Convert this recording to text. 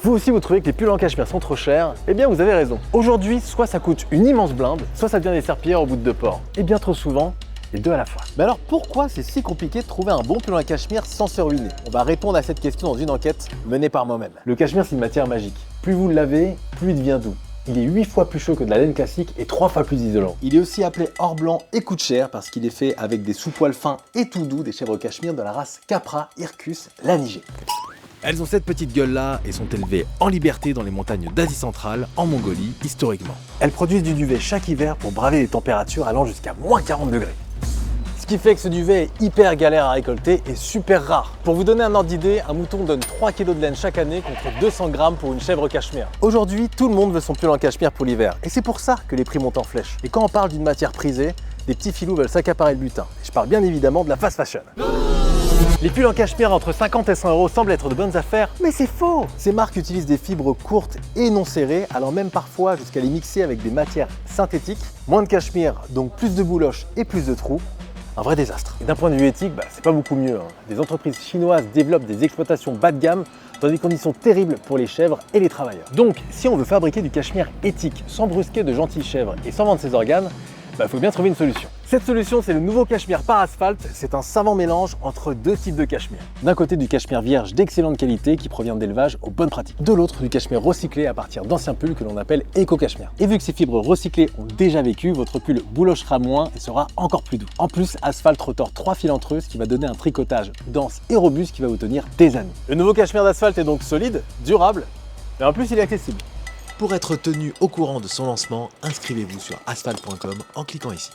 Vous aussi vous trouvez que les pulls en cachemire sont trop chers? Eh bien vous avez raison. Aujourd'hui, soit ça coûte une immense blinde, soit ça devient des serpillères au bout de 2 ports. Et bien trop souvent, les deux à la fois. Mais alors pourquoi c'est si compliqué de trouver un bon pull en cachemire sans se ruiner? On va répondre à cette question dans une enquête menée par moi-même. Le cachemire, c'est une matière magique. Plus vous le lavez, plus il devient doux. Il est 8 fois plus chaud que de la laine classique et 3 fois plus isolant. Il est aussi appelé or blanc et coûte cher parce qu'il est fait avec des sous-poils fins et tout doux des chèvres cachemire de la race Capra Hircus Lanigé. Elles ont cette petite gueule-là et sont élevées en liberté dans les montagnes d'Asie centrale, en Mongolie, historiquement. Elles produisent du duvet chaque hiver pour braver les températures allant jusqu'à moins 40 degrés. Ce qui fait que ce duvet est hyper galère à récolter et super rare. Pour vous donner un ordre d'idée, un mouton donne 3 kg de laine chaque année contre 200 grammes pour une chèvre cachemire. Aujourd'hui, tout le monde veut son pull en cachemire pour l'hiver et c'est pour ça que les prix montent en flèche. Et quand on parle d'une matière prisée, des petits filous veulent s'accaparer le butin. Et je parle bien évidemment de la fast fashion. Les pulls en cachemire entre 50 et 100 euros semblent être de bonnes affaires, mais c'est faux! Ces marques utilisent des fibres courtes et non serrées, allant même parfois jusqu'à les mixer avec des matières synthétiques. Moins de cachemire, donc plus de bouloches et plus de trous. Un vrai désastre. Et d'un point de vue éthique, c'est pas beaucoup mieux. Des entreprises chinoises développent des exploitations bas de gamme dans des conditions terribles pour les chèvres et les travailleurs. Donc, si on veut fabriquer du cachemire éthique sans brusquer de gentilles chèvres et sans vendre ses organes, faut bien trouver une solution. Cette solution, c'est le nouveau cachemire par asphalte. C'est un savant mélange entre deux types de cachemire. D'un côté, du cachemire vierge d'excellente qualité qui provient d'élevage aux bonnes pratiques. De l'autre, du cachemire recyclé à partir d'anciens pulls que l'on appelle éco-cachemire. Et vu que ces fibres recyclées ont déjà vécu, votre pull boulochera moins et sera encore plus doux. En plus, Asphalt retord 3 filanteuses qui va donner un tricotage dense et robuste qui va vous tenir des années. Le nouveau cachemire d'Asphalt est donc solide, durable, et en plus il est accessible. Pour être tenu au courant de son lancement, inscrivez-vous sur asphalt.com en cliquant ici.